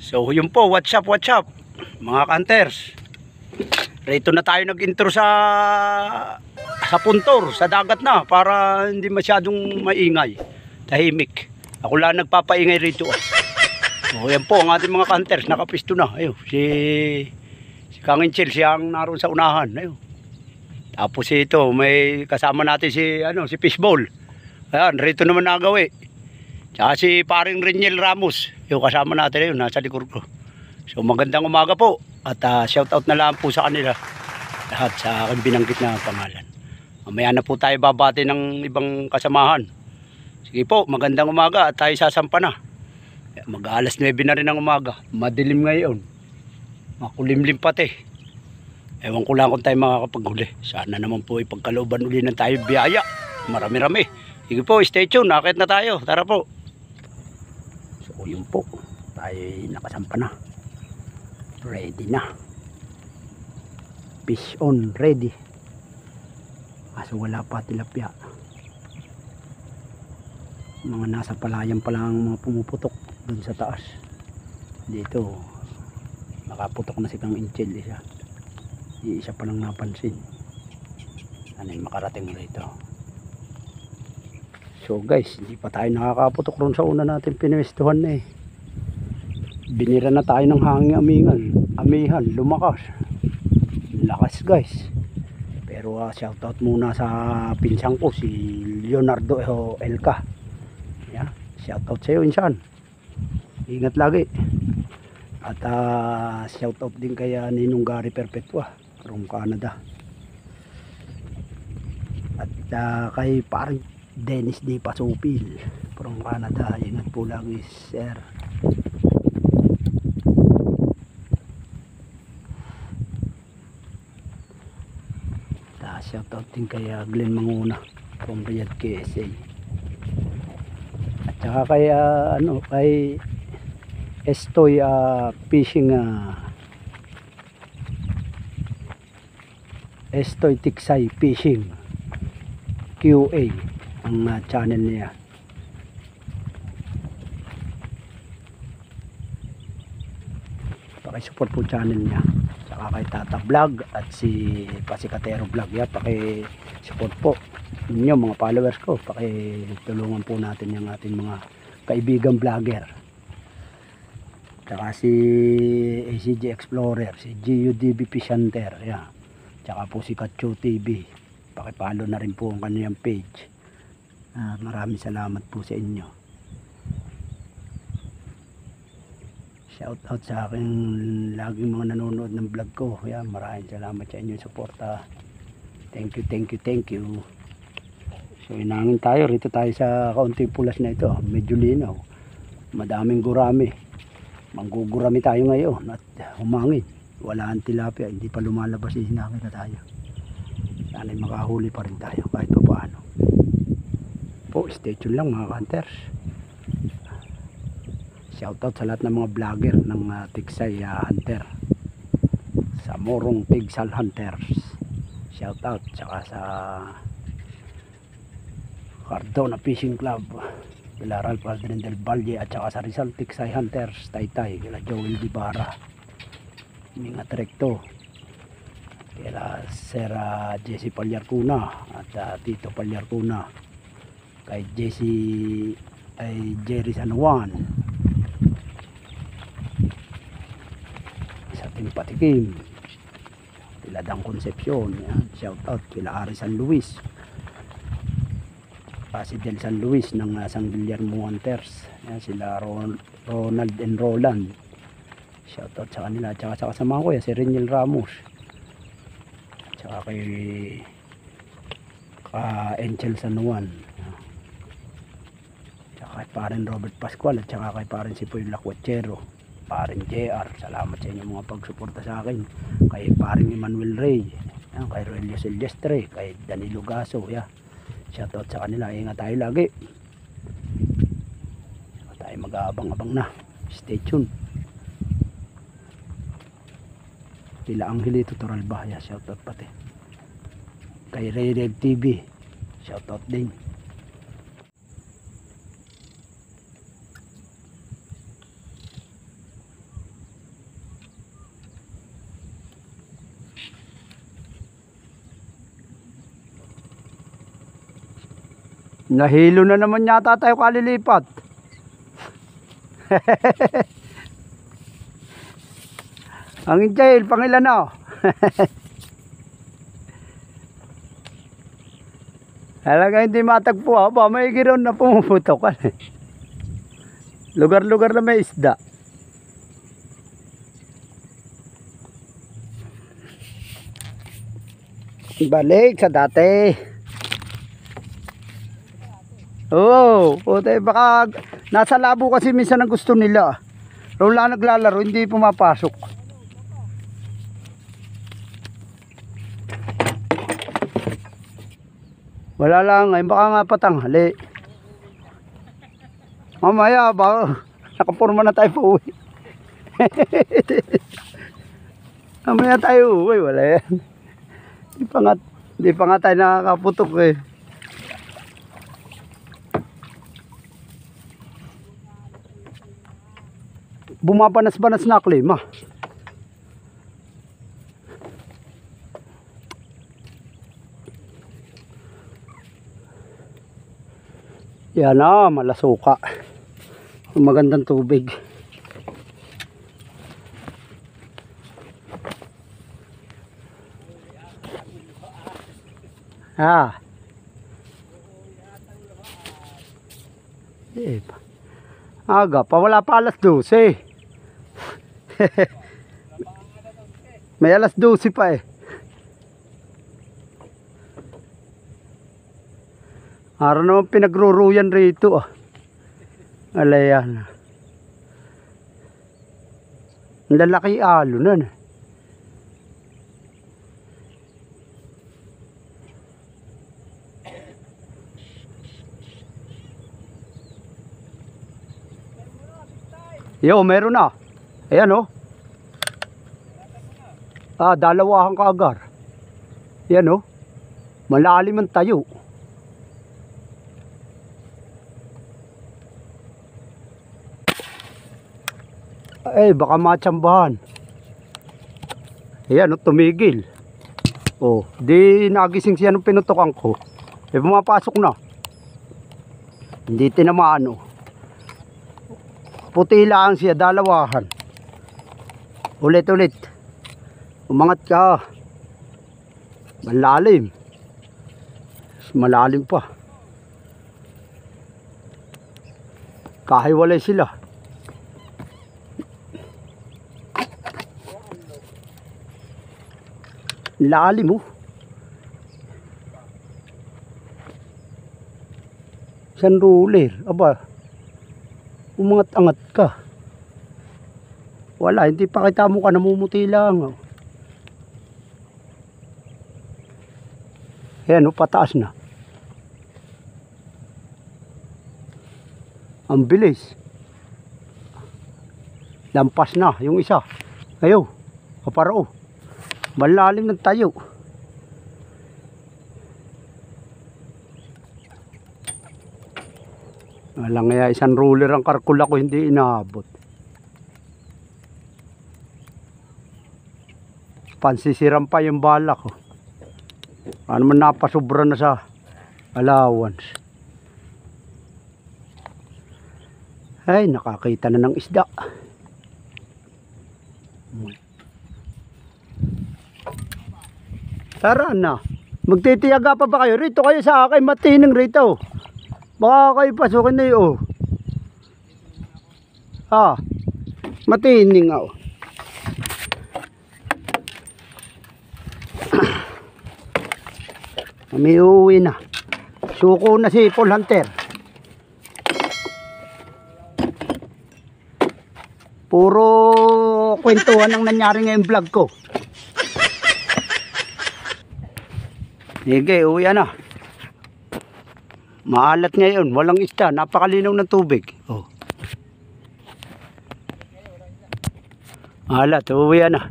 So yun po, what's up mga hunters. Rito na tayo nag-intro sa puntor, sa dagat na, para hindi masyadong maingay, tahimik. Ako lang nagpapaingay rito. So yan po ang ating mga hunters, nakapisto na. Ayun, si Kangin Chill, siyang naroon sa unahan. Ayun. Tapos ito, may kasama natin si Fishball. Ayan, rito naman nagawi. Tsaka si paring Reniel Ramos, yung kasama natin yun, nasa likod ko. So magandang umaga po. At shout out na lang po sa kanila. Lahat sa aking binanggit na pangalan. Mamaya na po tayo babati ng ibang kasamahan. Sige po, magandang umaga at tayo sasampa na. Mag-alas 9 na rin ng umaga. Madilim ngayon. Makulimlim pati. Ewan ko lang kung tayo makakapaghuli. Sana naman po ipagkalooban uli ng tayo biyaya. Marami-rami. Sige po, stay tuned. Nakit na tayo. Tara po. So yun po. Tayo nakasampa na. Ready na. Fish on ready. Kaso wala pa tilapia. Mga nasa palayan pa lang mga pumuputok dun sa taas. Dito nakaputok na si Kangin Chill isa. Isa pa lang napansin. Ano yung makarating rito. So guys, hindi pa tayo nakakaputok ron sa una natin piniwestuhan na eh. Binira na tayo ng hanging amihan, lumakas. Lakas guys. Pero shoutout muna sa pinsang ko, si Leonardo Elka. Yeah, shoutout sa iyo insan. Ingat lagi. At shoutout din kay Ninong Gary Perpetua from Canada. At kay parang Dennis D. Pasupil from Canada. Ingat po lagi sir. Shoutout din kay Glenn Manguna from Riyadh, KSA. At saka kay kay Estoy Fishing Estoy Tiksay Fishing QA ang channel niya. Paki-support po channel niya. Saka kay Tata Vlog at si Pasikatero Vlog. Yeah, paki-support po ninyo mga followers ko. Paki-tulungan po natin yung ating mga kaibigan vlogger. Saka si ACG Explorer, si GUDB Fish Hunter. Yeah. Saka po si Katcho TV. Paki-follow na rin po ang kanyang page. Maraming salamat po sa inyo. Shout out sa akin laging mga nanonood ng vlog ko. Yan, maraming salamat sa inyong suporta. Thank you. So inangin tayo, rito tayo sa kaunting pulas na ito. Medyo linaw. Madaming gurami. Manggugurami tayo ngayon at humangin. Wala ang tilapia, hindi pa lumalabas, hinangin na tayo. Sana'y makahuli pa rin tayo kahit pa paano. Po, stay tuned lang mga hunters. Shoutout sa lahat ng mga vlogger ng Tiksay Hunter, sa Morong Tigsal Hunters. Shoutout saka sa Cardona Fishing Club, kila Ralph Aldrin del Valle, at saka sa Rizal Tiksay Hunters Taytay, kila Joel Dibara, Mingat Recto, kila Sir Jesse Palyarcuna at Tito Palyarcuna, kay Jerry San Juan, Patikim, kila Dang Concepcion, shout out kila Ari San Luis, si Del San Luis ng San Guillermo Hunters, yan, sila Ronald and Roland, shout out sa kanila, at saka sa mga kuya si Reniel Ramos, at saka kay Angel San Juan, at saka kay parin Robert Pascual, at saka kay parin si Puy Lacuachero, paring JR, salamat sa inyo mga pagsuporta sa akin. Kay paring Emmanuel Rey, yan, kay Roelio Silvestre, kay Danilo Gaso, yeah. Shoutout sa kanila, ingat tayo lagi. Tayo mag-aabang-abang na. Stay tuned. Kila Angelito Toralbaya, shoutout pati. Kay Ray Red TV, shoutout din. Nahilo na naman yata tayo kalilipat. Ang jail, pangilan na. Talaga hindi matagpo ha. Ba, may giron na pumuputok. Lugar-lugar na may isda. Balik sa dati. Oo, puti, baka nasa labo kasi minsan ang gusto nila. Wala naglalaro, hindi pumapasok. Wala lang, ay baka nga patanghali. Mamaya ba, nakapurma na tayo po uwi. Mamaya tayo uwi, wala yan. Di pa nga tayo nakakaputok eh. Bumabanas-banas na klima. Yan na, malasuka. Magandang tubig. Ah. Aga pa, wala pa alas 12. May alas 12 pa eh. Araw naman pinagruruyan rito ah. Alayan. Ang lalaki alo na. Yo, meron na. Ayan oh. Ah, dalawahang kaagar. Ayan oh. Malalim ang tayo. Eh, baka matsambahan. Ayan oh, tumigil. Oh, di nagising siya nung pinutokan ko. Eh, pumapasok na. Hindi tinamaan oh. Puti lang siya, dalawahan. Ulit-ulit. Umangat ka. Malalim. Malalim pa. Kahiwalay sila. Lalim oh. Isang ruler. Aba. Umangat-angat ka. Wala, hindi pa kita mo ka namumuti lang. Ayan, pataas na. Ang bilis. Lampas na yung isa. Ayo, kaparo. Malalim ng tayo. Walang kaya isang ruler ang karkula ko hindi inaabot. Pansisiram pa yung bala ko. Ano man napasobra na sa allowance. Ay, nakakita na ng isda. Tara na. Magtitiyaga pa ba kayo? Rito kayo sa akin, matining rito. Baka kayo pasukin na yun. Ah, matining ako. May uuwi na. Suko na si Paul Hunter. Puro kwentuhan ang nangyari ngayong vlog ko. Sige, uwi na. Maalat ngayon, walang isda, napakalinaw ng tubig. Oh. Maalat, uwi na.